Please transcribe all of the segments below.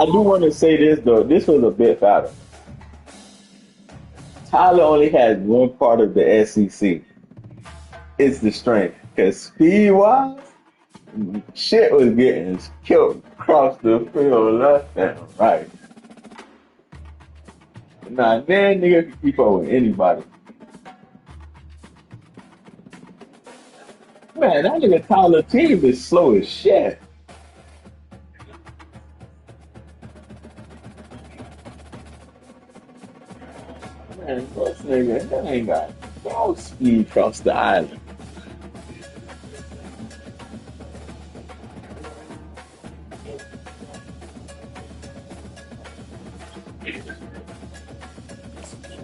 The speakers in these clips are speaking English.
I do want to say this though. This was a bit fatter. Tyler only has one part of the SEC. It's the strength. Because speed wise, shit was getting killed across the field left and right. Nah, man, nigga can keep up with anybody. Man, that nigga Tyler team is slow as shit. Man, this nigga, that ain't got no speed across the island.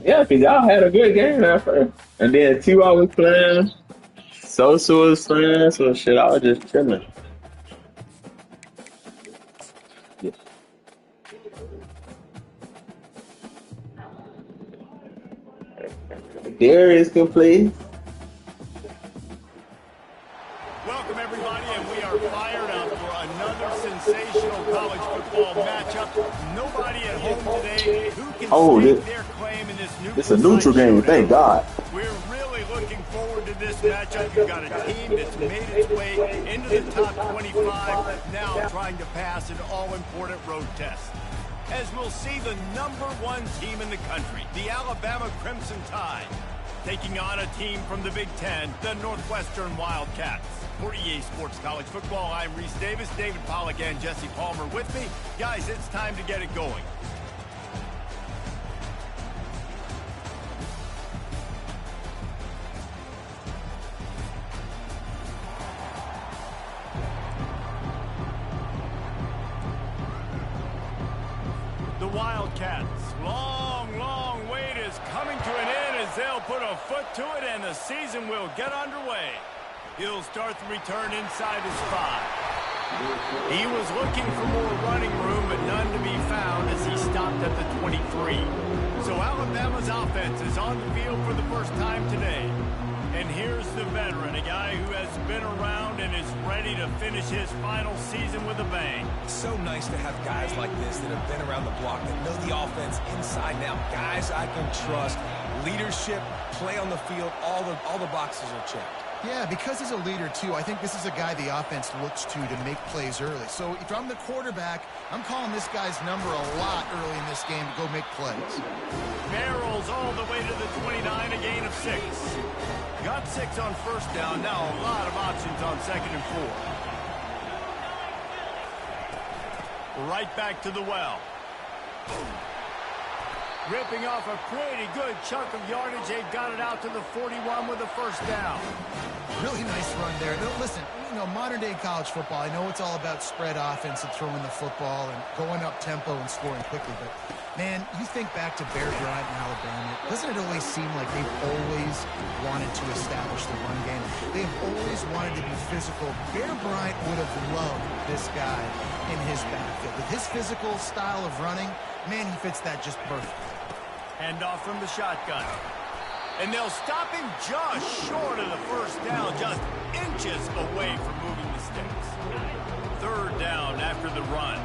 Yeah, because y'all had a good game at first. And then T.Y. was playing, Sosa was playing, so shit, I was just chilling. Yeah. Darius can play. Welcome, everybody, and we are fired up for another sensational college football matchup. Nobody at home today who can stake their claim in this neutral it's a neutral game, showdown. thank God. We're really looking forward to this matchup. You've got a team that's made its way into the top 25, now trying to pass an all-important road test. As we'll see the #1 team in the country, the Alabama Crimson Tide, taking on a team from the Big Ten, the Northwestern Wildcats. For EA Sports College Football, I'm Reese Davis, David Pollack, and Jesse Palmer with me. Guys, it's time to get it going. The Wildcats, long wait is coming to an end as they'll put a foot to it and the season will get underway. He'll start the return inside his 5. He was looking for more running room, but none to be found as he stopped at the 23. So Alabama's offense is on the field for the first time today. And here's the veteran, a guy who has been around and is ready to finish his final season with a bang. It's so nice to have guys like this that have been around the block, that know the offense inside and out. Guys I can trust. Leadership, play on the field, all the boxes are checked. Yeah, because he's a leader, too, I think this is a guy the offense looks to make plays early. So if I'm the quarterback, I'm calling this guy's number a lot early in this game to go make plays. Barrels all the way to the 29, a gain of 6. Got 6 on first down, now a lot of options on 2nd and 4. Right back to the well. Ripping off a pretty good chunk of yardage. They've got it out to the 41 with a first down. Really nice run there. No, listen, modern day college football, I know it's all about spread offense and throwing the football and going up tempo and scoring quickly, but man, you think back to Bear Bryant in Alabama, doesn't it always seem like they've always wanted to establish the run game? They've always wanted to be physical. Bear Bryant would have loved this guy in his backfield. With his physical style of running, man, he fits that just perfect. Hand off from the shotgun. And they'll stop him just short of the first down, just inches away from moving the sticks. 3rd down after the run.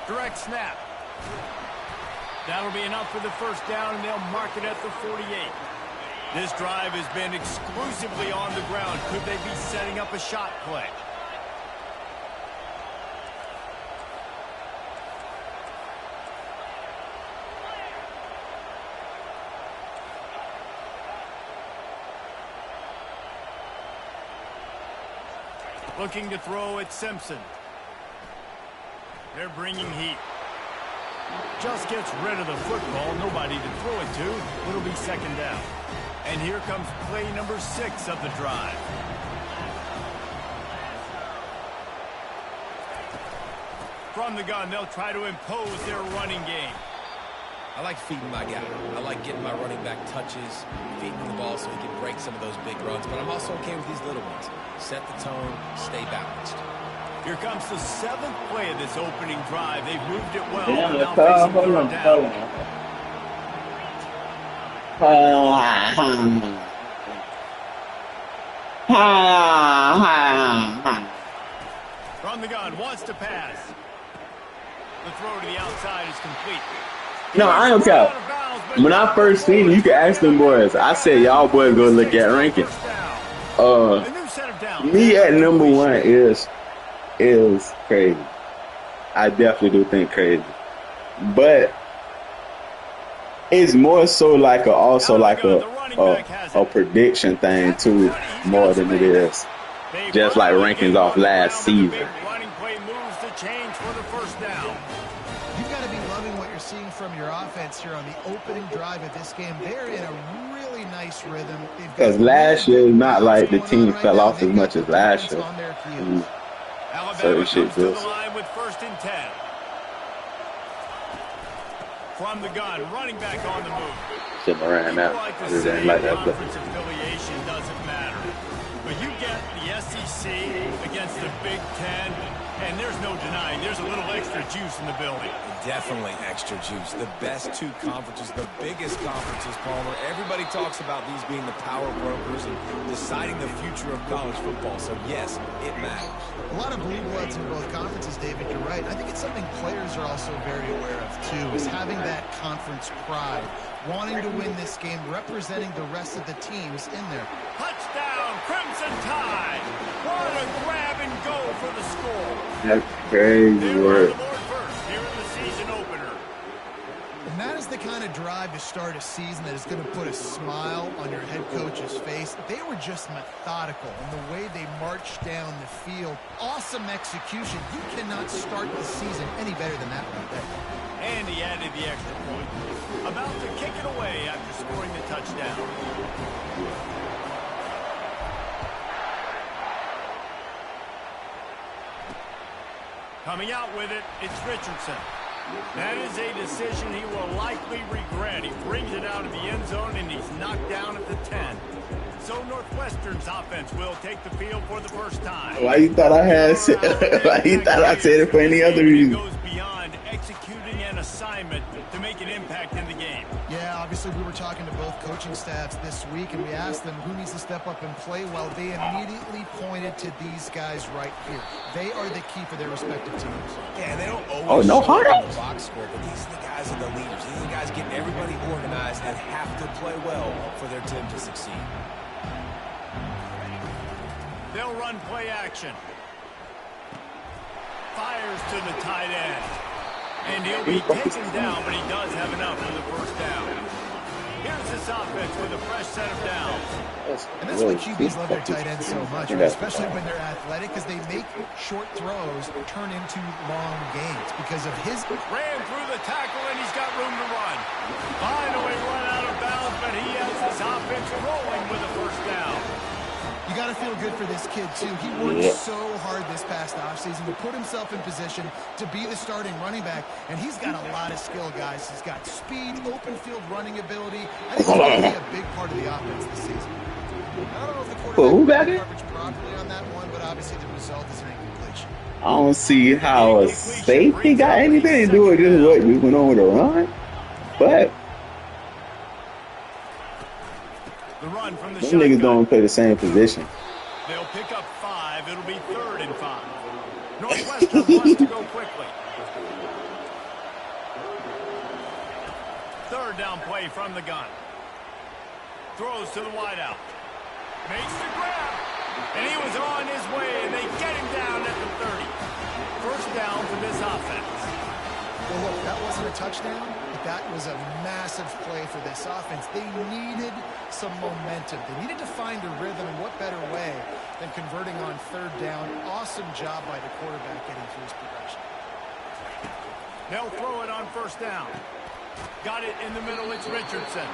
Direct snap. That'll be enough for the first down, and they'll mark it at the 48. This drive has been exclusively on the ground. Could they be setting up a shot play? Looking to throw at Simpson. They're bringing heat. Just gets rid of the football. Nobody to throw it to. It'll be 2nd down. And here comes play number 6 of the drive. From the gun, they'll try to impose their running game. I like feeding my guy. I like getting my running back touches, feeding the ball so he can break some of those big runs. But I'm also okay with these little ones. Set the tone, stay balanced. Here comes the 7th play of this opening drive. They've moved it well. Damn, Now hold facing on, 3rd hold down. on. the gun, wants to pass. The throw to the outside is complete. No, I don't care. When I first seen it, you can ask them boys. I said, y'all boys go look at ranking. Me at number 1 is crazy. I definitely do think crazy. But it's more so like a prediction thing too, more than it is just like rankings off last season. Running play moves to change for the first down. You've got to be loving what you're seeing from your offense here on the opening drive of this game. They're in a really nice rhythm. Because last year, not like the team fell off as much as last year. Alabama comes to the line with 1st and 10. From the gun, running back on the move. Shit around now. Conference affiliation doesn't matter. But you get the SEC against the Big Ten, and there's no denying there's a little extra juice in the building. Definitely extra juice. The best 2 conferences, the biggest conferences, Palmer. Everybody talks about these being the power brokers and deciding the future of college football. So, yes, it matters. A lot of blue bloods in both conferences, David. You're right. I think it's something players are also very aware of, too, is having that conference pride, wanting to win this game, representing the rest of the teams in there. Touchdown, Crimson Tide! What a grab and go for the score. That's crazy work. And that is the kind of drive to start a season that is going to put a smile on your head coach's face. They were just methodical in the way they marched down the field. Awesome execution. You cannot start the season any better than that right there. And he added the extra point. About to kick it away after scoring the touchdown. Coming out with it, it's Richardson. That is a decision he will likely regret. He brings it out of the end zone, and he's knocked down at the 10. So Northwestern's offense will take the field for the first time. Why you thought I had? Why you thought I said it for any other reason? Goes beyond executing an assignment to make an impact in the game. Yeah, obviously we were talking to both coaching staffs this week, and we asked them who needs to step up and play. Well, they immediately pointed to these guys right here. They are the key for their respective teams. Yeah, they don't always no show harm. up in the box score, but these are the guys are the leaders. These are the guys getting everybody organized and have to play well for their team to succeed. They'll run play action. Fires to the tight end. And he'll be taken down, but he does have enough for the first down. Here's this offense with a fresh set of downs. And that's why QBs love their tight ends so much, right? Especially when they're athletic, because they make short throws turn into long gains because of his... Ran through the tackle, and he's got room to run. Finally run out of bounds, but he has this offense rolling with a first down. You got to feel good for this kid, too. He worked so hard this past offseason to put himself in position to be the starting running back, and he's got a lot of skill, guys. He's got speed, open field running ability. I think he's going to be a big part of the offense this season. I don't know if the quarterback did coverage properly on that one, but obviously the result is an incompletion. I don't see how a safety got anything to do with just what we went on with a run, but the run from the them niggas don't play the same position. They'll pick up 5. It'll be 3rd and 5. Northwestern wants to go quickly. 3rd down play from the gun. Throws to the wideout. Makes the grab. And he was on his way, and they get him down at the 30. First down for this offense. Well, look, that wasn't a touchdown, but that was a massive play for this offense. They needed some momentum. They needed to find a rhythm, and what better way than converting on 3rd down. Awesome job by the quarterback getting through his progression. They'll throw it on 1st down. Got it in the middle. It's Richardson.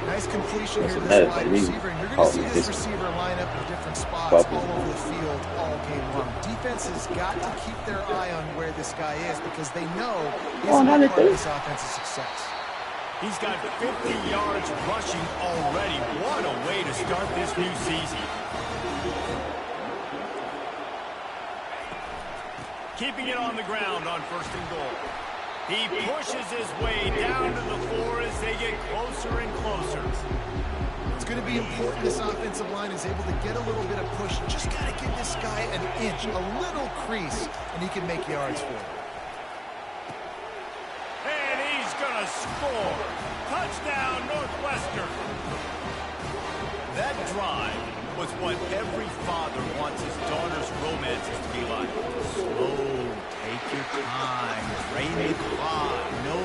Nice completion here to this wide receiver, and you're going to see this receiver line up in different spots all over the field all game long. Defense has got to keep their eye on where this guy is because they know he's a big part of this offense's success. He's got 50 yards rushing already. What a way to start this new season. Keeping it on the ground on 1st and goal. He pushes his way down to the floor as they get closer and closer. It's going to be important this offensive line is able to get a little bit of push. Just got to give this guy an inch, a little crease, and he can make yards for it. And he's going to score. Touchdown, Northwestern. That drive was what every father wants his daughter's romances to be like. Slow, take your time, drain the clock, no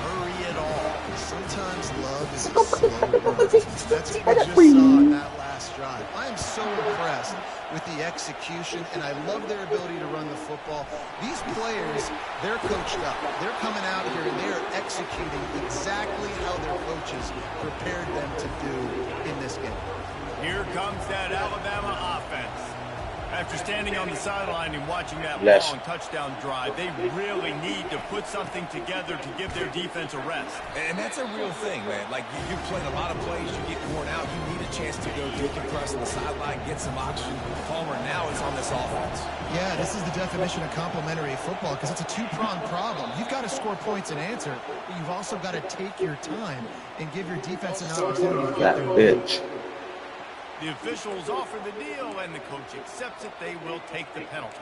hurry at all. Sometimes love is a slow burn. That's what we just saw in that last drive. I am so impressed with the execution, and I love their ability to run the football. These players, they're coached up. They're coming out here, and they're executing exactly how their coaches prepared them to do in this game. Here comes that Alabama offense. After standing on the sideline and watching that long touchdown drive, they really need to put something together to give their defense a rest. And that's a real thing, man. Like, you've played a lot of plays, you get worn out, you need a chance to go decompress on the sideline, get some oxygen. Palmer, now it's on this offense. Yeah, this is the definition of complementary football because it's a two-pronged problem. You've got to score points and answer, but you've also got to take your time and give your defense an opportunity to get their The officials offer the deal, and the coach accepts it. They will take the penalty.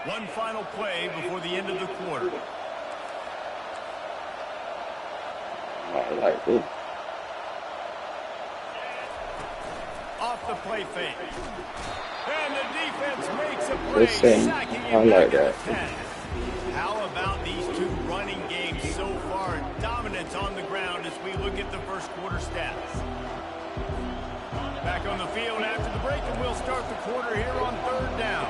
One final play before the end of the quarter. I like this. Off the play fake. And the defense makes a play, sacking I like that. 10. How about these two running games so far? Dominance on the ground as we look at the first quarter stats. Back on the field after the break, and we'll start the quarter here on 3rd down.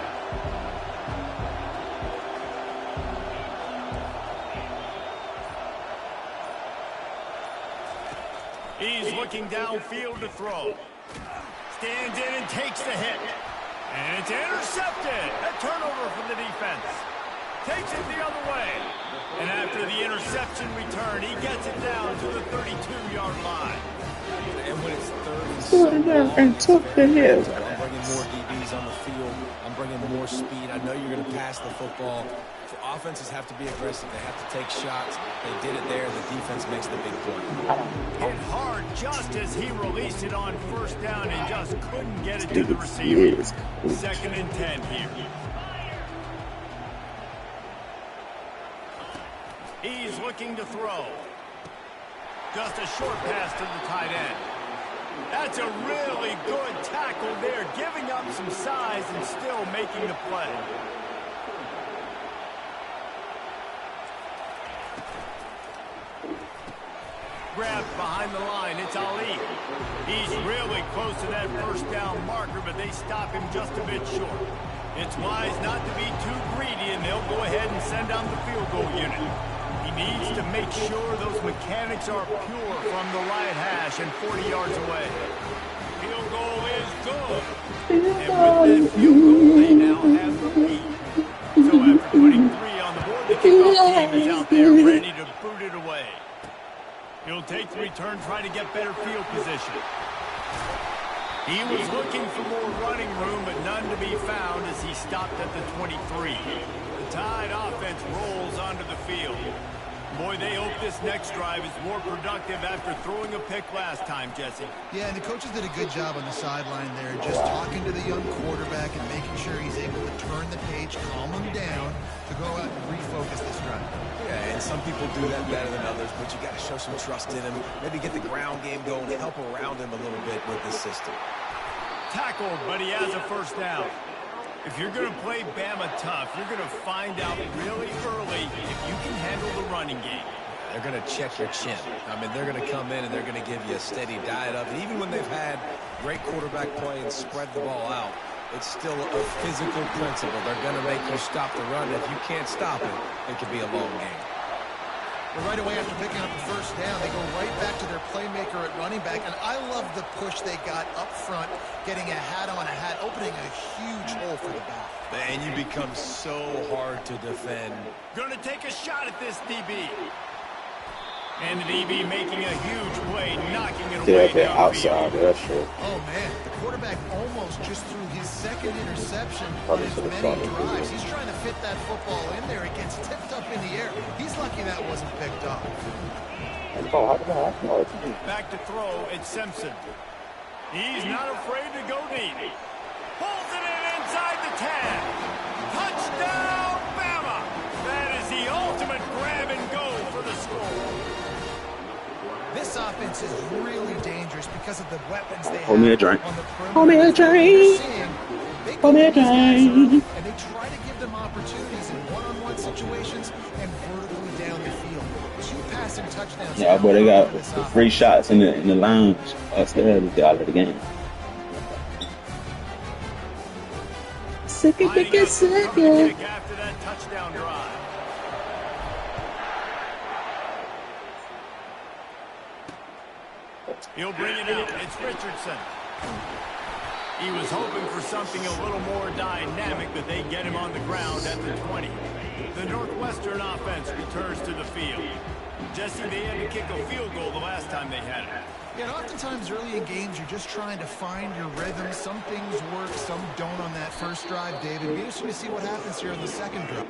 He's looking downfield to throw. Stands in and takes the hit. And it's intercepted. A turnover from the defense. Takes it the other way. And after the interception return, he gets it down to the 32-yard line. And when it's 3rd and so long, I'm bringing more DBs on the field. I'm bringing more speed. I know you're going to pass the football. Offenses have to be aggressive. They have to take shots. They did it there. The defense makes the big play. Hit hard just as he released it on 1st down and just couldn't get it to the receiver. 2nd and 10 here. He's looking to throw. Just a short pass to the tight end. That's a really good tackle there, giving up some size and still making the play. Grabbed behind the line, it's Ali. He's really close to that 1st down marker, but they stop him just a bit short. It's wise not to be too greedy, and they'll go ahead and send down the field goal unit. He needs to make sure those mechanics are pure from the right hash and 40 yards away. Field goal is good. And with that field goal, they now have the lead. So after putting 3 on the board, the kickoff team is out there ready to boot it away. He'll take the return, try to get better field position. He was looking for more running room, but none to be found as he stopped at the 23. The Tide offense rolls onto the field. Boy, they hope this next drive is more productive after throwing a pick last time, Jesse. Yeah, and the coaches did a good job on the sideline there, just talking to the young quarterback and making sure he's able to turn the page, calm him down, to go out and refocus this drive. Yeah, and some people do that better than others, but you got to show some trust in him. Maybe get the ground game going, help around him a little bit with this system. Tackled, but he has a 1st down. If you're going to play Bama tough, you're going to find out really early if you can handle the running game. They're going to check your chin. I mean, they're going to come in and they're going to give you a steady diet of it. Even when they've had great quarterback play and spread the ball out, it's still a physical principle. They're going to make you stop the run. If you can't stop it, it could be a long game. But right away after picking up the 1st down, they go right back to their playmaker at running back. And I love the push they got up front, getting a hat on a hat, opening a huge hole for the back. And you become so hard to defend. Going to take a shot at this DB. And the DB making a huge play, knocking it away they're outside, that's true. Oh, man. The quarterback almost just threw his 2nd interception on his many drives. He's trying to fit that football in there. It gets tipped up in the air. He's lucky that wasn't picked up. Back to throw, it's Simpson. He's not afraid to go deep. Pulls it in inside the 10. Touchdown, Bama! That is the ultimate grab and go for the score. This offense is really dangerous because of the weapons they have Hold me a drink. on the perimeter. Hold me a drink. They Hold me a these guys up, drink. and they try to give them opportunities in one-on-one situations and vertically down the field. 2 passing touchdowns. Yeah, but they got the free shots in the lounge upstairs out of the game. Sick it, Lining up sick to it, cover the sick kick after that touchdown drive. He'll bring it out. It's Richardson. He was hoping for something a little more dynamic, but they get him on the ground at the 20. The Northwestern offense returns to the field. Jesse, they had to kick a field goal the last time they had it. Yeah, and oftentimes early in games, you're just trying to find your rhythm. Some things work, some don't on that first drive, David. Be interesting to see what happens here in the second drive.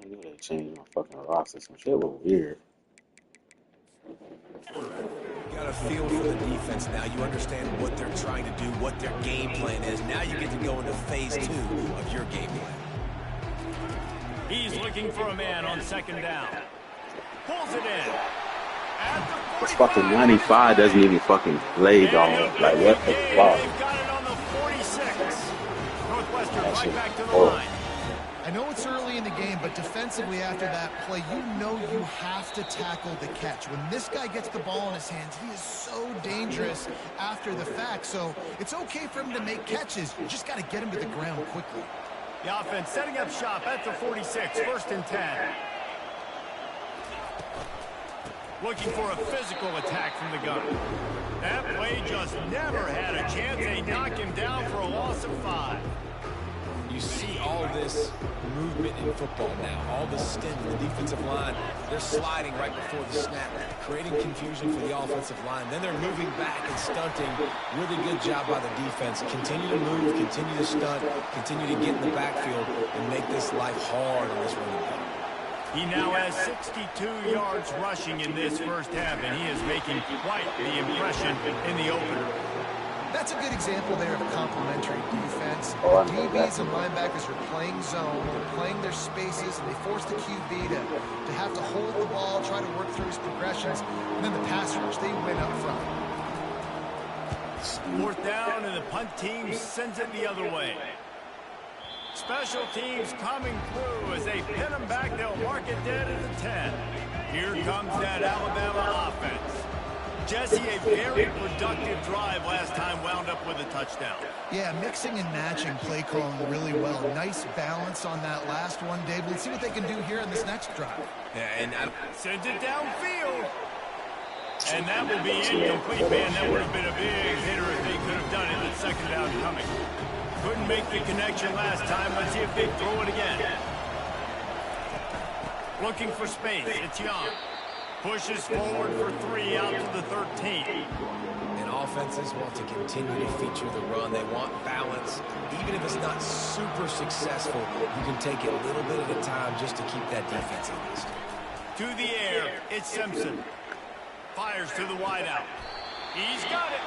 I knew they changed my fucking roster. Some shit was weird. You got a feel for the defense now. You understand what they're trying to do, what their game plan is. Now you get to go into phase 2 of your game plan. He's looking for a man on second down. Pulls it in. At the This fucking 95 doesn't even fucking play dog. Like, what the fuck? They've got it on the 46. Northwestern That right shit back to the horrible. line. I know it's early in the game, but defensively after that play, you know you have to tackle the catch. When this guy gets the ball in his hands, he is so dangerous after the fact. So it's okay for him to make catches. You just got to get him to the ground quickly. The offense setting up shop at the 46, 1st and 10. Looking for a physical attack from the gunner. That play just never had a chance. They knock him down for a loss of 5. You see all this movement in football now, all the stint in the defensive line. They're sliding right before the snap, creating confusion for the offensive line. Then they're moving back and stunting. Really good job by the defense. Continue to move, continue to stunt, continue to get in the backfield and make this life hard on this running back. He now has 62 yards rushing in this first half, and he is making quite the impression in the opener. That's a good example there of complementary defense. Oh, The DBs and linebackers are playing zone, they're playing their spaces, and they force the QB to have to hold the ball, try to work through his progressions, and then the pass rush, they win up front. 4th down, and the punt team sends it the other way. Special teams coming through as they pin them back. They'll mark it dead at the 10. Here comes that Alabama offense. Jesse, a very productive drive last time, wound up with a touchdown. Yeah, mixing and matching play calling really well. Nice balance on that last one, Dave. Let's see what they can do here in this next drive. Yeah, and Sends it downfield. And that will be incomplete, man. That would have been a big hitter if they could have done it with 2nd down coming. Couldn't make the connection last time. Let's see if they throw it again. Looking for space. It's Young. Pushes forward for 3 out to the 13. And offenses want to continue to feature the run. They want balance. Even if it's not super successful, you can take it a little bit at a time just to keep that defense honest. To the air, it's Simpson. Fires to the wideout. He's got it.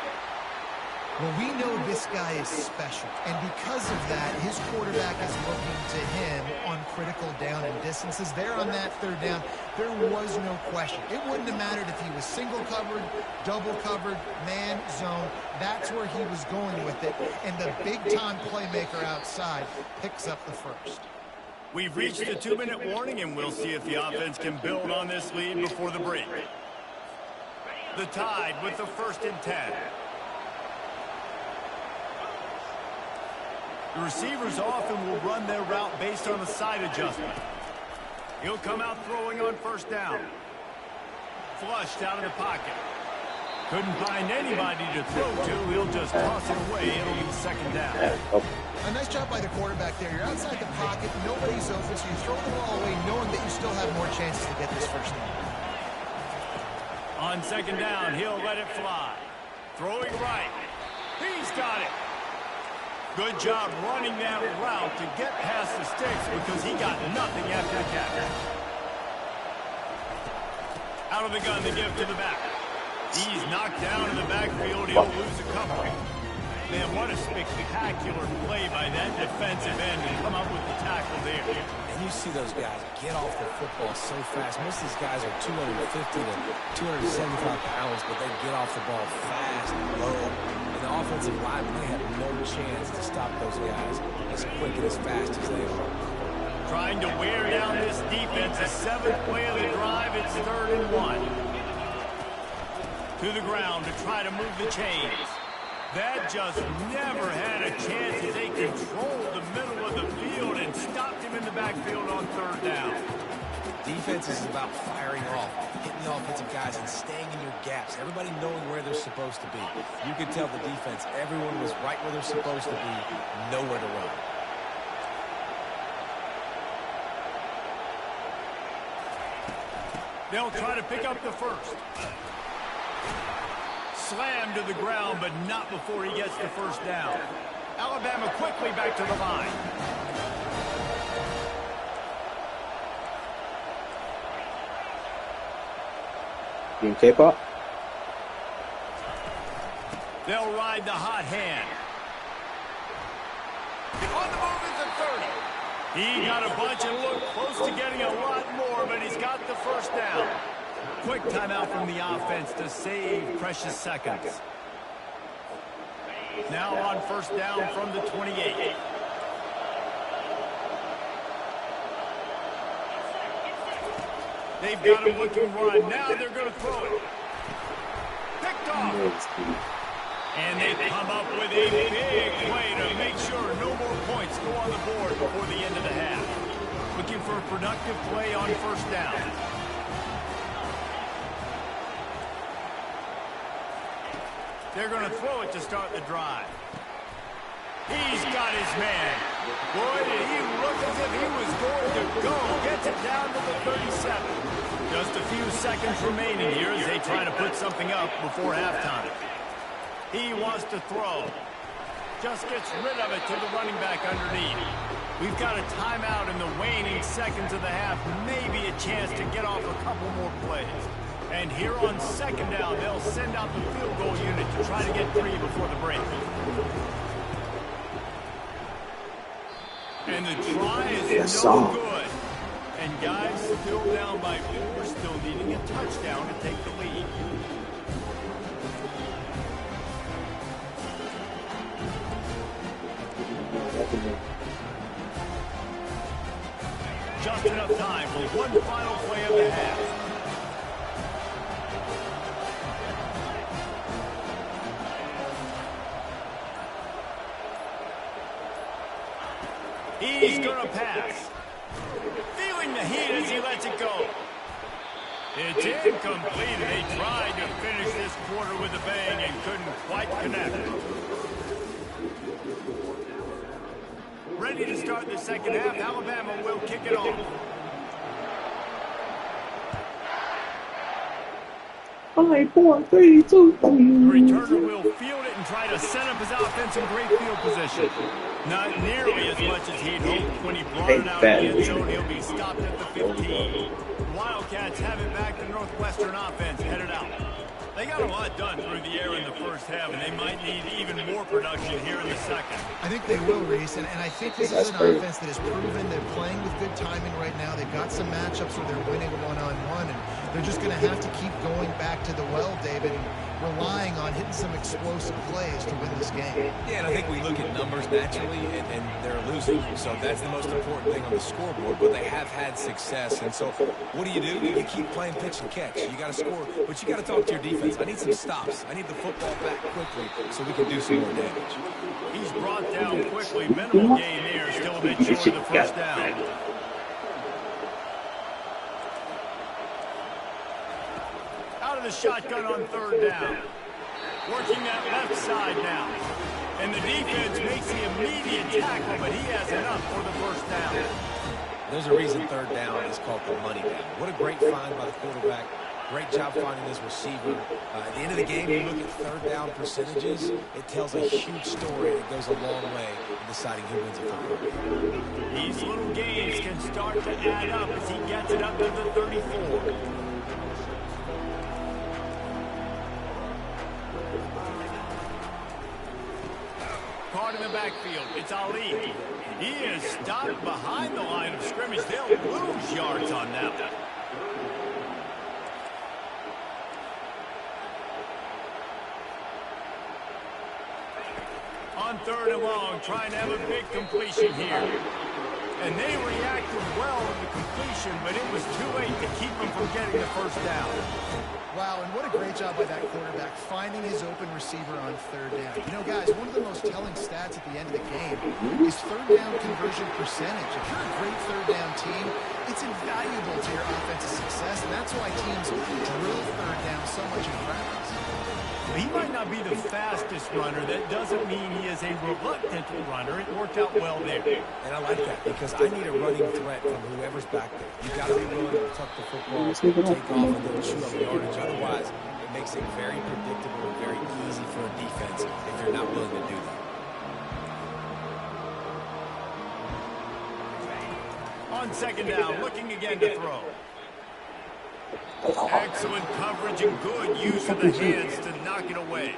Well, we know this guy is special, and because of that, his quarterback is looking to him on critical down and distances. There on that 3rd down, there was no question. It wouldn't have mattered if he was single covered, double covered, man, zone. That's where he was going with it, and the big-time playmaker outside picks up the first. We've reached the 2-minute warning, and we'll see if the offense can build on this lead before the break. The Tide with the 1st and 10. The receivers often will run their route based on a side adjustment. He'll come out throwing on 1st down. Flushed out of the pocket. Couldn't find anybody to throw to. He'll just toss it away. It'll be 2nd down. A nice job by the quarterback there. You're outside the pocket. Nobody's open, so you throw the ball away knowing that you still have more chances to get this 1st down. On 2nd down, he'll let it fly. Throwing right. He's got it. Good job running that route to get past the sticks because he got nothing after the catch. Out of the gun to give to the back. He's knocked down in the backfield. He'll lose a couple. Man, what a spectacular play by that defensive end to come up with the tackle there. And you see those guys get off the football so fast. Most of these guys are 250 to 275 pounds, but they get off the ball fast, low. And the offensive line, they have no chance to stop those guys as quick and as fast as they are. Trying to wear down this defense. The 7th play of the drive. It's 3rd and 1. To the ground to try to move the chains. That just never had a chance as they controlled the middle of the field and stopped him in the backfield on 3rd down. Defense is about firing off, hitting the offensive guys and staying in your gaps. Everybody knowing where they're supposed to be. You can tell the defense, everyone was right where they're supposed to be, nowhere to run. They'll try to pick up the 1st. Slammed to the ground, but not before he gets the 1st down. Alabama quickly back to the line. Team K-pop. They'll ride the hot hand. On the move is the 30. He got a bunch and looked close to getting a lot more, but he's got the 1st down. Quick timeout from the offense to save precious seconds. Now on 1st down from the 28. They've got him looking run. Now they're going to throw it. Picked off. And they come up with a big play to make sure no more points go on the board before the end of the half. Looking for a productive play on 1st down. They're going to throw it to start the drive. He's got his man. Boy, did he look as if he was going to go. Gets it down to the 37. Just a few seconds remaining here as they try to put something up before halftime. He wants to throw. Just gets rid of it to the running back underneath. We've got a timeout in the waning seconds of the half. Maybe a chance to get off a couple more plays. And here on 2nd down, they'll send out the field goal unit to try to get 3 before the break. And the try is no good. And guys still down by 4, still needing a touchdown to take the lead. Just enough time for one final play of the half. He's going to pass. Feeling the heat as he lets it go. It's incomplete. They tried to finish this quarter with a bang and couldn't quite connect. Ready to start the 2nd half. Alabama will kick it off. 5, 4, 3, 2. The returner will field it and try to set up his offense in great field position. Not nearly as much as he'd hoped. When he brought it out in the end zone, he'll be stopped at the 15. Wildcats have it back. The Northwestern offense headed out. They got a lot done through the air in the 1st half, and they might need even more production here in the 2nd. I think they will, Reese, and I think this is an offense that has proven they're playing with good timing right now. They've got some matchups where they're winning one-on-one, and They're just going to have to keep going back to the well, David, and relying on hitting some explosive plays to win this game. Yeah, and I think we look at numbers naturally, and they're losing. So that's the most important thing on the scoreboard, but they have had success. And so what do? You keep playing pitch and catch. You got to score, but you got to talk to your defense. I need some stops. I need the football back quickly so we can do some more damage. He's brought down quickly. Minimal gain there. Still a bit short of the first down. Out of the shotgun on third down. Working that left side now. And the defense makes the immediate tackle, but he has enough for the first down. There's a reason third down is called the money down. What a great find by the quarterback. Great job finding this receiver. At the end of the game, you look at third down percentages, it tells a huge story. It goes a long way in deciding who wins a football game. These little gains can start to add up as he gets it up to the 34. Caught in the backfield. It's Ali. He is stopped behind the line of scrimmage. They'll lose yards on that one. On third and long, trying to have a big completion here. And they reacted well on the completion, but it was too late to keep them from getting the first down. Wow, and what a great job by that quarterback, finding his open receiver on third down. You know, guys, one of the most telling stats at the end of the game is third down conversion percentage. If you're a great third down team, it's invaluable to your offensive success, and that's why teams drill third down so much in practice. He might not be the fastest runner. That doesn't mean he is a reluctant runner. It worked out well there. And I like that because I need a running threat from whoever's back there. You've got to be willing to tuck the football, take off, and then chew up yardage. Otherwise, it makes it very predictable and very easy for a defense if you're not willing to do that. On second down, looking again to throw. Excellent coverage and good use of the hands to knock it away.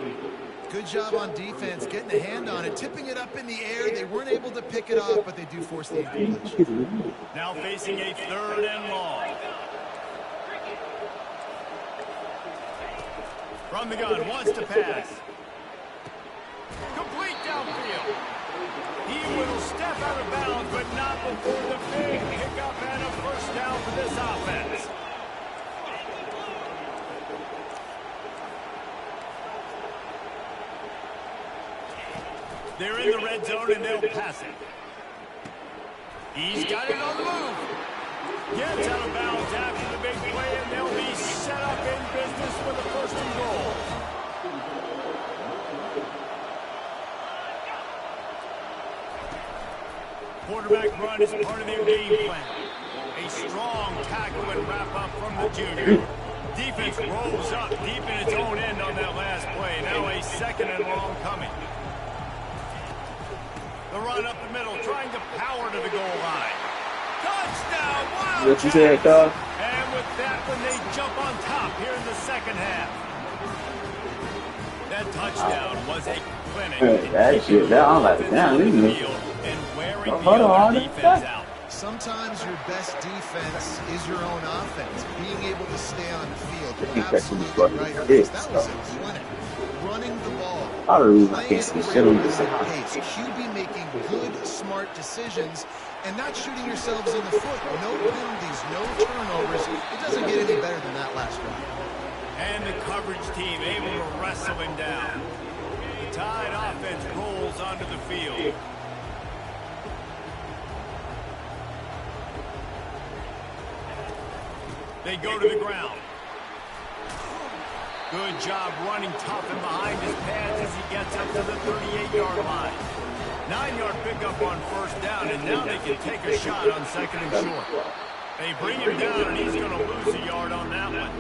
Good job on defense, getting a hand on it, tipping it up in the air. They weren't able to pick it off, but they do force the incompletion. Now facing a third and long. From the gun, wants to pass. Complete downfield. He will step out of bounds, but not before the big pickup and a first down for this offense. They're in the red zone, and they'll pass it. He's got it on the move. Gets out of bounds after the big play, and they'll be set up in business with a first and goal. Quarterback run is part of their game plan. A strong tackle and wrap up from the junior. Defense rolls up deep in its own end on that last play. Now a second and long coming. The run up the middle, trying to power to the goal line. Touchdown, Wildcats! What you said, dog? And with that one, they jump on top here in the second half. That touchdown was a clinic. Hey, that shit, that I'm like, damn, leave me. And wearing the Hold on, other defense out. Sometimes your best defense is your own offense. Being able to stay on the field. You're absolutely right. Chris. That was a clinic. Running the ball. I don't know, I can't see shit on this. Pace. QB making good, smart decisions and not shooting yourselves in the foot. No penalties, no turnovers. It doesn't get any better than that last drive. And the coverage team able to wrestle him down. The Tide offense rolls onto the field. They go to the ground. Good job running tough and behind his pads as he gets up to the 38-yard line. 9-yard pickup on first down, and now they can take a shot on second and short. They bring him down, and he's going to lose a yard on that one.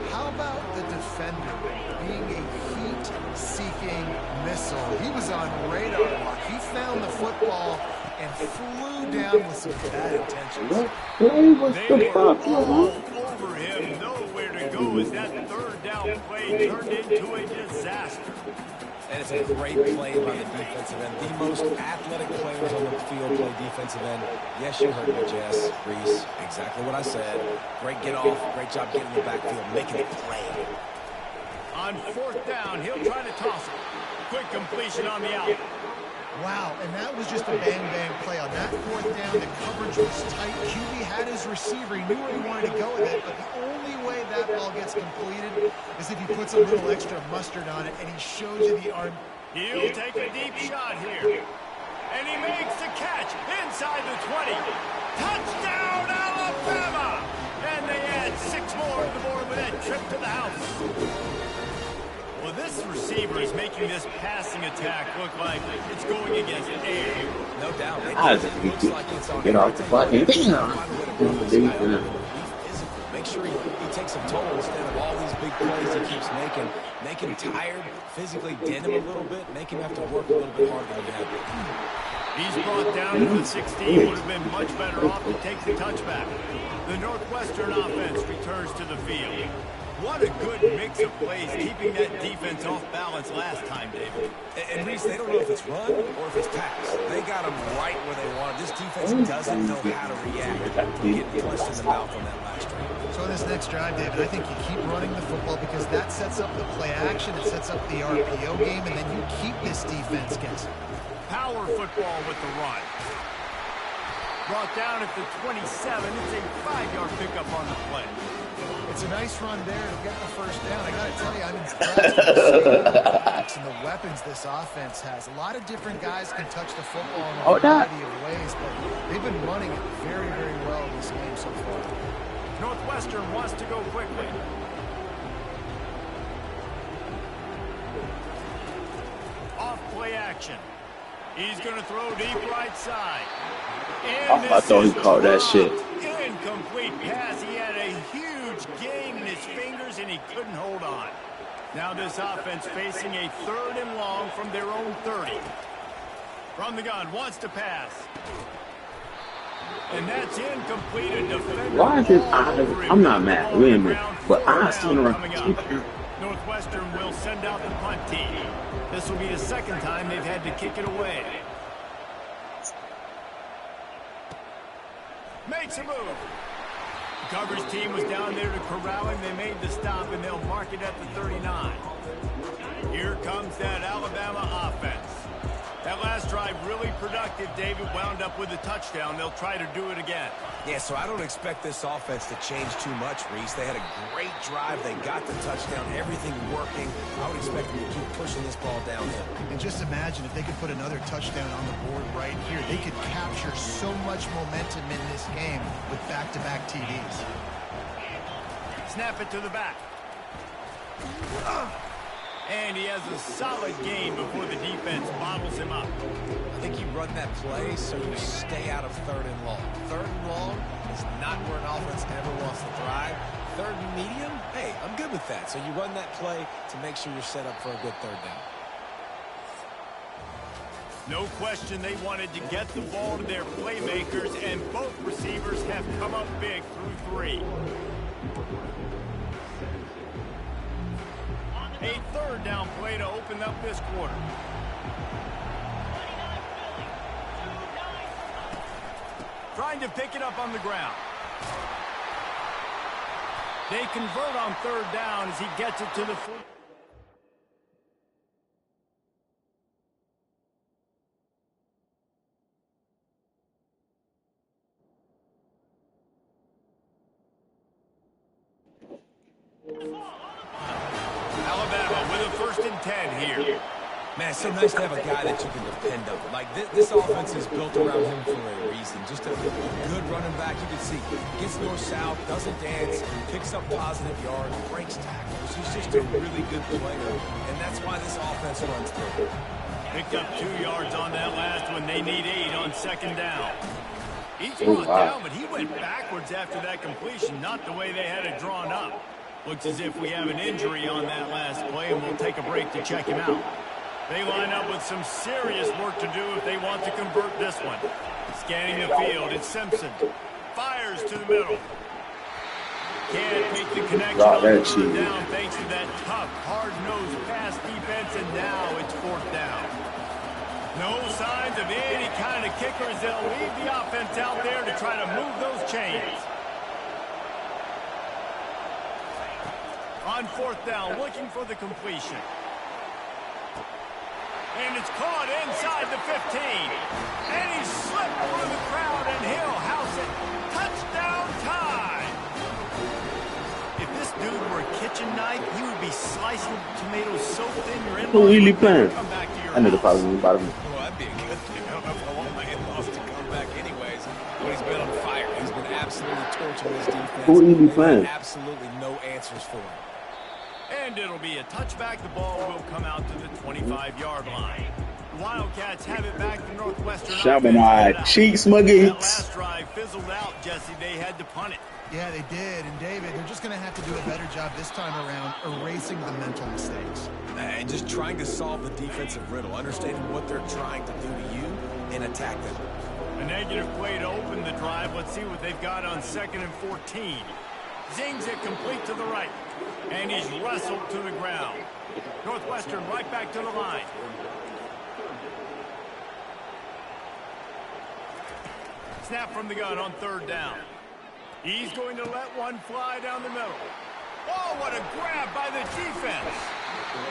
How about the defender being a heat-seeking missile? He was on radar lock. He found the football and flew down with some bad intentions. They were all over him, nowhere to go as that third down play turned into a disaster. And it's a great play by the defensive end. The most athletic players on the field play defensive end. Yes, you heard me, Jess, Reese. Exactly what I said. Great get off. Great job getting in the backfield, making a play. On 4th down, he'll try to toss it. Quick completion on the out. Wow, and that was just a bang-bang play. On that 4th down, the coverage was tight. QB had his receiver. He knew where he wanted to go with it, but the only way that ball gets completed is if he puts a little extra mustard on it, and he shows you the arm. He'll take a deep shot here. And he makes the catch inside the 20. Touchdown, Alabama! And they add 6 more to the board with that trip to the house. Well, this receiver is making this passing attack look like it's going against air. No doubt. I just need to get off the fucking Make sure he takes some total instead of all these big plays he keeps making. Make him tired, physically dent him a little bit, make him have to work a little bit harder than he had to. He's brought down to the 16. Would have been much better off to take the touchback. The Northwestern offense returns to the field. What a good mix of plays, keeping that defense off balance last time, David. And Reese, they don't know if it's run or if it's pass. They got them right where they want. This defense doesn't know how to react to getting punched in the mouth on that last drive. So this next drive, David, I think you keep running the football because that sets up the play action, it sets up the RPO game, and then you keep this defense guessing. Power football with the run. Brought down at the 27. It's a 5-yard pickup on the play. It's a nice run there to get the first down. I got to tell you, I'm impressed with the backs and the weapons this offense has. A lot of different guys can touch the football in a variety of ways, but they've been running it very, very well in this game so far. Northwestern wants to go quickly. Off play action. He's going to throw deep right side. And I thought he caught that shit. Incomplete pass. He had a huge gain in his fingers, and he couldn't hold on. Now this offense facing a 3rd and long from their own 30. From the gun, wants to pass. And that's incomplete. A defender. Why is it? I'm not mad. Wait a minute. But I seen her. Northwestern will send out the punt team. This will be the 2nd time they've had to kick it away. Makes a move. The coverage team was down there to corral him. They made the stop, and they'll mark it at the 39. Here comes that Alabama offense. That last drive really productive. David wound up with a touchdown. They'll try to do it again. Yeah, so I don't expect this offense to change too much, Reese. They had a great drive. They got the touchdown. Everything working. I would expect them to keep pushing this ball downhill. And just imagine if they could put another touchdown on the board right here. They could capture so much momentum in this game with back-to-back TDs. Snap it to the back. And he has a solid gain before the defense bottles him up. I think you run that play so you stay out of 3rd and long. 3rd and long is not where an offense ever wants to thrive. 3rd and medium, hey, I'm good with that. So you run that play to make sure you're set up for a good 3rd down. No question they wanted to get the ball to their playmakers, and both receivers have come up big through 3. A 3rd down play to open up this quarter. Trying to pick it up on the ground. They convert on 3rd down as he gets it to the 40. Alabama with a 1st and 10 here. Man, it's so nice to have a guy that you can depend on. Like, this offense is built around him for a reason. Just a good running back. You can see gets north-south, doesn't dance, picks up positive yards, breaks tackles. He's just a really good player, and that's why this offense runs through. Picked up 2 yards on that last one. They need 8 on 2nd down. He's brought down, but he went backwards after that completion, not the way they had it drawn up. Looks as if we have an injury on that last play, and we'll take a break to check him out. They line up with some serious work to do if they want to convert this one. Scanning the field, it's Simpson. Fires to the middle. Can't make the connection on 3rd down thanks to that tough, hard-nosed pass defense, and now it's No signs of any kind of kickers. They'll leave the offense out there to try to move those chains. On fourth down, looking for the completion. And it's caught inside the 15. And he slipped through the crowd, and he'll house it. Touchdown time. If this dude were a kitchen knife, he would be slicing tomatoes so thin your in-laws Who really would never playing? come back to your I need to house. follow me about me. Well, that'd be a good thing. I don't know if I want my in-laws to come back anyways. But he's been on fire. He's been absolutely torching his defense. Who really They've got playing? absolutely no answers for him. And it'll be a touchback. The ball will come out to the 25-yard line. The Wildcats have it back to Northwestern. Shoving my cheeks, my That gates. last drive fizzled out, Jesse. They had to punt it. Yeah, they did. And, David, they're just going to have to do a better job this time around erasing the mental mistakes. And just trying to solve the defensive riddle, understanding what they're trying to do to you and attack them. A negative play to open the drive. Let's see what they've got on 2nd and 14. Zings it complete to the right. And he's wrestled to the ground. Northwestern right back to the line. Snap from the gun on 3rd down. He's going to let one fly down the middle. Oh, what a grab by the defense.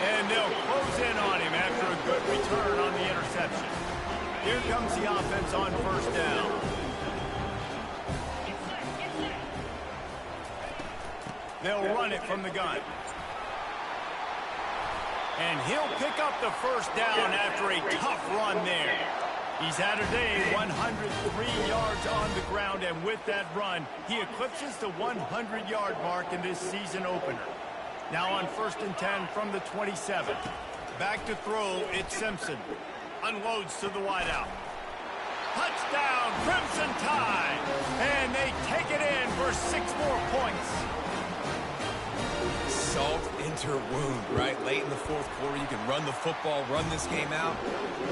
And they'll close in on him after a good return on the interception. Here comes the offense on 1st down. They'll run it from the gun. And he'll pick up the 1st down after a tough run there. He's had a day, 103 yards on the ground, and with that run, he eclipses the 100-yard mark in this season opener. Now on 1st and 10 from the 27. Back to throw, it's Simpson. Unloads to the wideout. Touchdown, Crimson Tide! And they take it in for 6 more points. Salt into wound, right? Late in the 4th quarter, you can run the football, run this game out.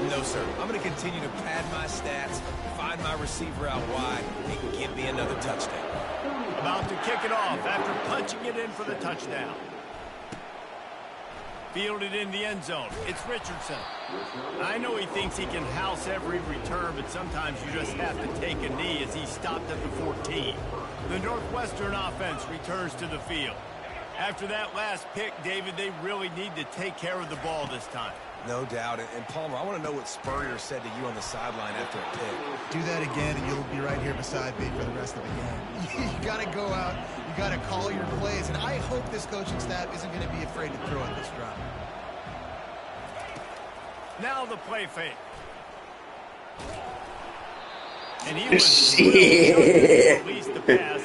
No, sir. I'm going to continue to pad my stats, find my receiver out wide, and give me another touchdown. About to kick it off after punching it in for the touchdown. Fielded in the end zone. It's Richardson. I know he thinks he can house every return, but sometimes you just have to take a knee as he stopped at the 14. The Northwestern offense returns to the field. After that last pick, David, they really need to take care of the ball this time. No doubt. And Palmer, I want to know what Spurrier said to you on the sideline after a pick. Do that again, and you'll be right here beside me for the rest of the game. You got to go out. You got to call your plays. And I hope this coaching staff isn't going to be afraid to throw at this drive. Now the play fake. And he was release the pass.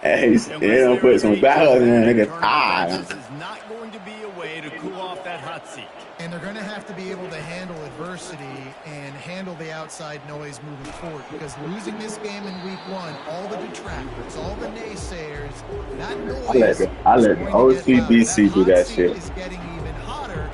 Hey, they don't put some battles in there. This is not going to be a way to cool off that hot seat. And they're going to have to be able to handle adversity and handle the outside noise moving forward, because losing this game in week 1, all the detractors, all the naysayers, that noise I let the OCBC do that shit. is getting even hotter.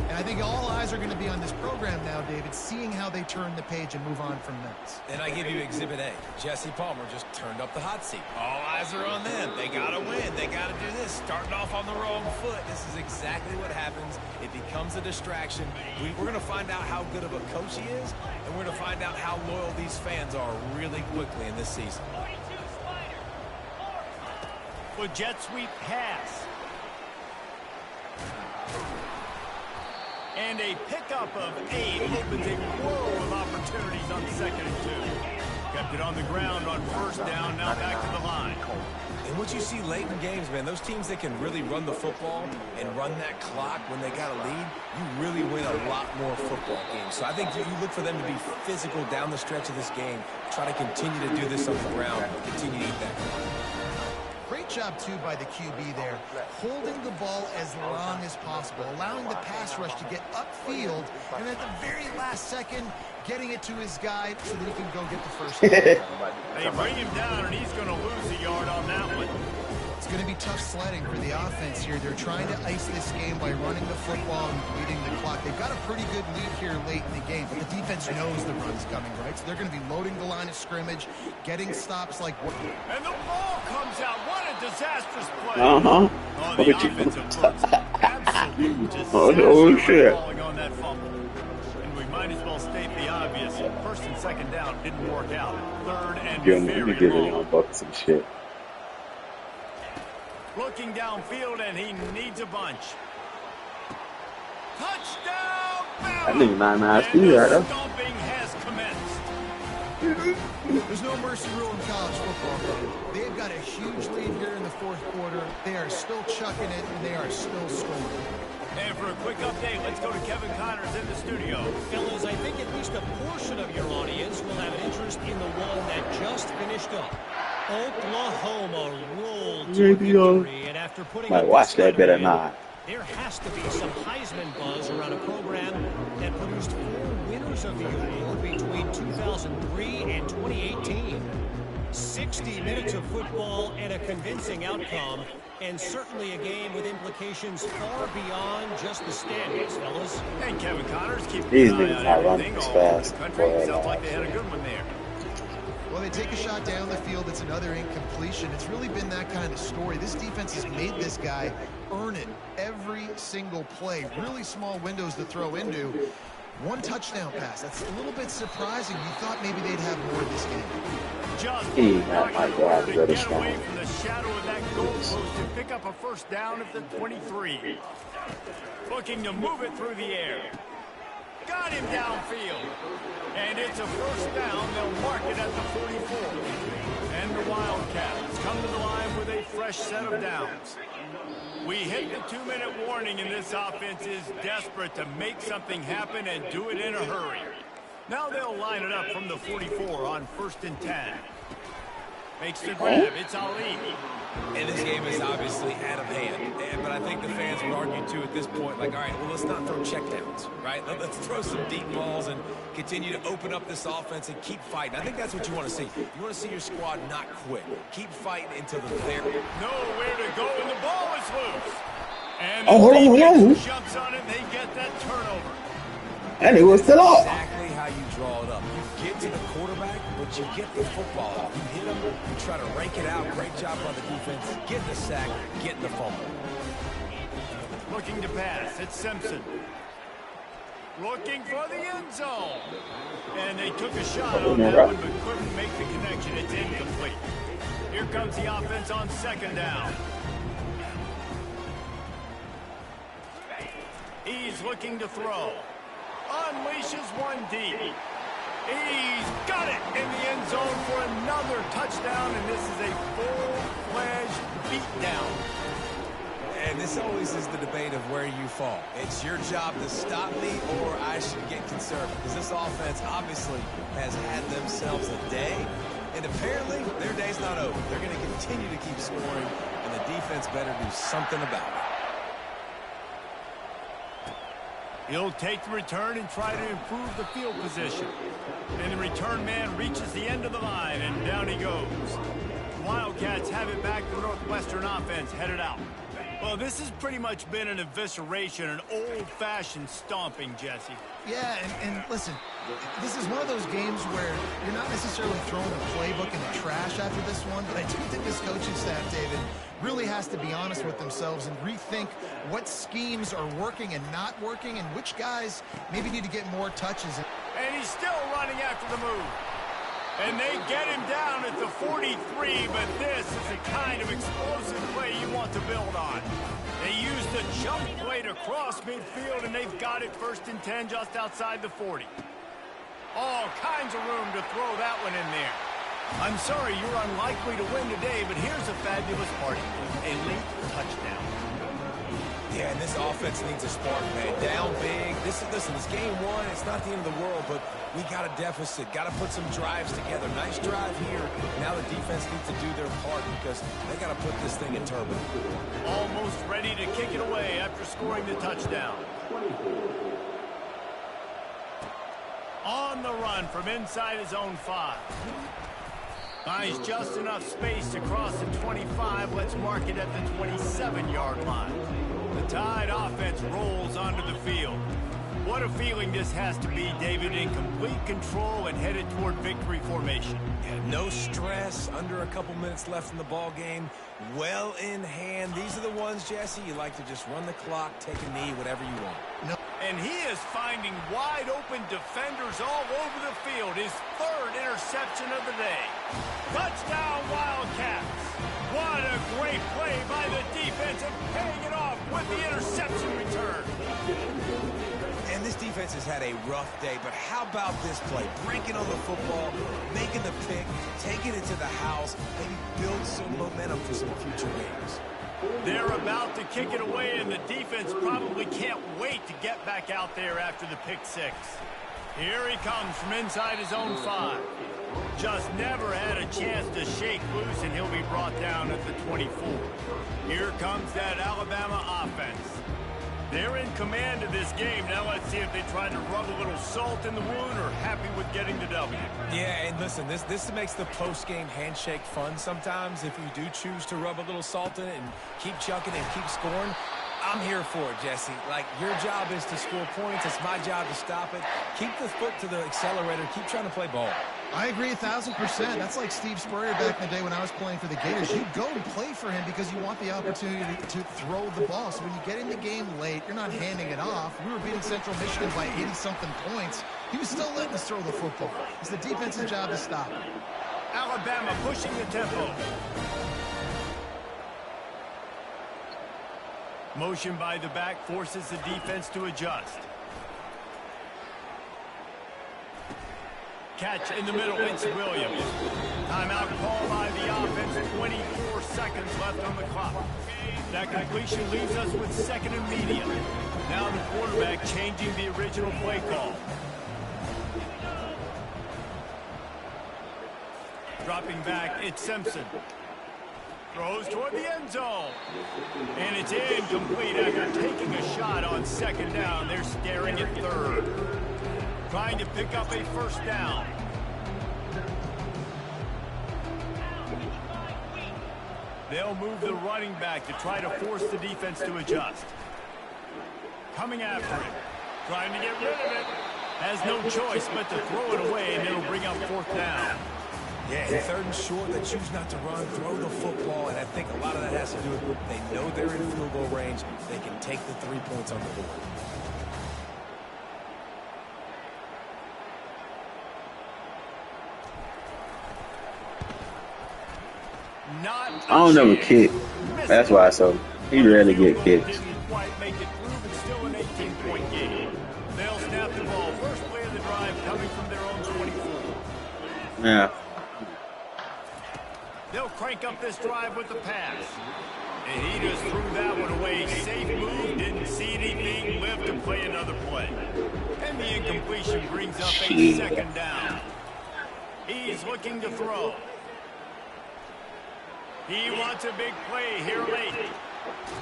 And I think all eyes are going to be on this program now, David, seeing how they turn the page and move on from this. And I give you Exhibit A. Jesse Palmer just turned up the hot seat. All eyes are on them. They got to win. They got to do this. Starting off on the wrong foot. This is exactly what happens. It becomes a distraction. We're going to find out how good of a coach he is, and we're going to find out how loyal these fans are really quickly in this season. With jet sweep pass. And a pickup of 8 opens a world of opportunities on 2nd and 2. Kept it on the ground on 1st down, now back to the line. And what you see late in games, man, those teams that can really run the football and run that clock when they got a lead, you really win a lot more football games. So I think you look for them to be physical down the stretch of this game, try to continue to do this on the ground, continue to eat that clock. Great job, too, by the QB there, holding the ball as long as possible, allowing the pass rush to get upfield, and at the very last second, getting it to his guy so that he can go get the first down. They bring him down, and he's going to lose a yard on that one. It's going to be tough sledding for the offense here. They're trying to ice this game by running the football and beating the clock. They've got a pretty good lead here late in the game, but the defense knows the run's coming, right? So they're going to be loading the line of scrimmage, getting stops like... And the ball comes out. What a disastrous play. Uh-huh. Oh, the offensive looks absolutely Oh, shit. falling on that fumble. And we might as first and second down didn't work out. Third and You very give it long. on Buck some shit. Looking downfield, and he needs a bunch. Touchdown, That Bama! nigga 99 And speed the right there. stomping has commenced. There's no mercy rule in college football. They've got a huge lead here in the fourth quarter. They are still chucking it, and they are still scoring. And for a quick update, let's go to Kevin Connors in the studio. Fellas, I think at least a portion of your audience will have an interest in the one that just finished up. Oklahoma rolled to a victory, and after putting Might up watch this that, kind of better win, not. there has to be some Heisman buzz around a program that produced 4 winners of the award between 2003 and 2018. 60 minutes of football and a convincing outcome, and certainly a game with implications far beyond just the standings, fellas. And Kevin Connors keeping These an eye niggas on not running everything as all over fast. the country. Boy, Sounds like they had a good one there. Well, they take a shot down the field. It's another incompletion. It's really been that kind of story. This defense has made this guy earn it every single play. Really small windows to throw into. 1 touchdown pass. That's a little bit surprising. You thought maybe they'd have more of this game. Just He blocking might the go order after to the get strong. away from the shadow of that goalpost and pick up a first down at the 23. Looking to move it through the air. Got him downfield. And it's a first down. They'll mark it at the 44. And the Wildcats come to the line with a fresh set of downs. We hit the 2-minute warning, and this offense is desperate to make something happen and do it in a hurry. Now they'll line it up from the 44 on 1st and 10. Makes the grab. It's Ali. And this game is obviously out of hand. But I think the fans would argue, too, at this point, like, all right, well, let's not throw checkdowns, right? Let's throw some deep balls and continue to open up this offense and keep fighting. I think that's what you want to see. You want to see your squad not quit. Keep fighting until the very... Nowhere to go, and the ball is loose. And Oh, hold on, hold on. defense jumps on it, and they get that turnover. And it was still off. Exactly how you draw it up. You get to the quarterback, but you get the football off. You hit him, you try to rake it out. Great job by the defense. Get the sack, get the fumble. Looking to pass. It's Simpson. Looking for the end zone. And they took a shot on that one, but couldn't make the connection. It's incomplete. Here comes the offense on 2nd down. He's looking to throw. Unleashes one deep. He's got it in the end zone for another touchdown, and this is a full-fledged beatdown. And this always is the debate of where you fall. It's your job to stop me, or I should get conservative. Because this offense obviously has had themselves a day, and apparently their day's not over. They're going to continue to keep scoring, and the defense better do something about it. He'll take the return and try to improve the field position. And the return man reaches the end of the line, and down he goes. The Wildcats have it back. The Northwestern offense headed out. Well, this has pretty much been an evisceration, an old-fashioned stomping, Jesse. Yeah, and listen, this is one of those games where you're not necessarily throwing the playbook in the trash after this one, but I do think this coaching staff, David, really has to be honest with themselves and rethink what schemes are working and not working and which guys maybe need to get more touches. And he's still running after the move. And they get him down at the 43, but this is the kind of explosive play you want to build on. They use the jump play to cross midfield, and they've got it 1st and 10 just outside the 40. All kinds of room to throw that one in there. I'm sorry you're unlikely to win today, but here's a fabulous part. A late touchdown. Yeah, and this offense needs a spark, man. Down big. Listen, it's game 1. It's not the end of the world, but we got a deficit. Got to put some drives together. Nice drive here. Now the defense needs to do their part because they got to put this thing in turbo. Almost ready to kick it away after scoring the touchdown. On the run from inside his own 5. Finds just enough space to cross the 25. Let's mark it at the 27-yard line. The Tide offense rolls onto the field. What a feeling this has to be, David, in complete control and headed toward victory formation. Yeah, no stress, under a couple minutes left in the ball game, well in hand. These are the ones, Jesse, you like to just run the clock, take a knee, whatever you want. No. And he is finding wide-open defenders all over the field. His third interception of the day. Touchdown, Wildcats. What a great play by the defense and paying it off with the interception return. And this defense has had a rough day, but how about this play? Breaking on the football, making the pick, taking it to the house, maybe build some momentum for some future games. They're about to kick it away, and the defense probably can't wait to get back out there after the pick six. Here he comes from inside his own 5. Just never had a chance to shake loose, and he'll be brought down at the 24. Here comes that Alabama offense. They're in command of this game. Now let's see if they try to rub a little salt in the wound or happy with getting the W. Yeah, and listen, this makes the post-game handshake fun sometimes if you do choose to rub a little salt in it and keep chucking and keep scoring. I'm here for it, Jesse. Like, your job is to score points. It's my job to stop it. Keep the foot to the accelerator. Keep trying to play ball. I agree 1,000%. That's like Steve Spurrier back in the day when I was playing for the Gators. You go and play for him because you want the opportunity to throw the ball. So when you get in the game late, you're not handing it off. We were beating Central Michigan by 80-something points. He was still letting us throw the football. It's the defense's job to stop it. Alabama pushing the tempo. Motion by the back forces the defense to adjust. Catch in the middle, it's Williams. Timeout call by the offense, 24 seconds left on the clock. That completion leaves us with second and medium. Now the quarterback changing the original play call. Dropping back, it's Simpson. Throws toward the end zone. And it's incomplete after taking a shot on second down. They're staring at third. Trying to pick up a first down. They'll move the running back to try to force the defense to adjust. Coming after it. Trying to get rid of it. Has no choice but to throw it away, and it'll bring up fourth down. Yeah, third and short, they choose not to run, throw the football, and I think a lot of that has to do with they know they're in field goal range. They can take the 3 points on the board. I don't never kick. That's why he rarely get kicked. Didn't quite make it through, but still an 18-point game. They'll snap the ball. First play of the drive coming from their own 24. Yeah. They'll crank up this drive with the pass. And he just threw that one away. Safe move, didn't see anything, lived to play another play. And the incompletion brings up a second down. He's looking to throw. He wants a big play here late.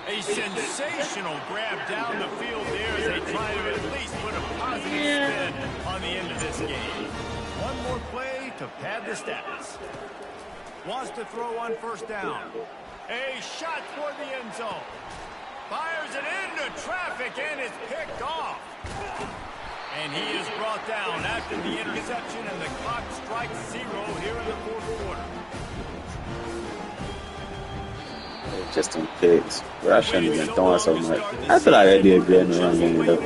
A sensational grab down the field there as they try to at least put a positive spin on the end of this game. One more play to pad the stats. Wants to throw on first down. A shot toward the end zone. Fires it into traffic and is picked off. And he is brought down after the interception, and the clock strikes 0 here in the fourth quarter. Just some picks. But I shouldn't have been throwing so much. I feel like I did good in the run game, though.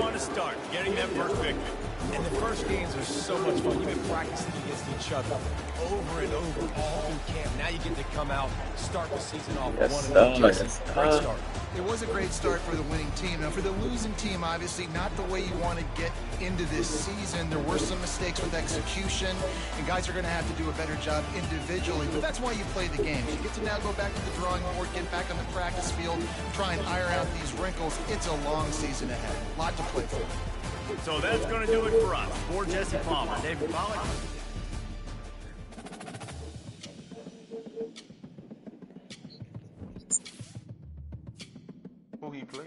Getting that first victory. And the first games are so much fun. You've been practicing against each other over and over all through camp. Now you get to come out, start the season off with one another. Great start. It was a great start for the winning team. Now, for the losing team, obviously not the way you want to get into this season. There were some mistakes with execution, and guys are going to have to do a better job individually. But that's why you play the games. You get to now go back to the drawing board, get back on the practice field, try and iron out these wrinkles. It's a long season ahead. A lot to play for. So that's going to do it for us. For Jesse Palmer, David Pollack. Who he plays?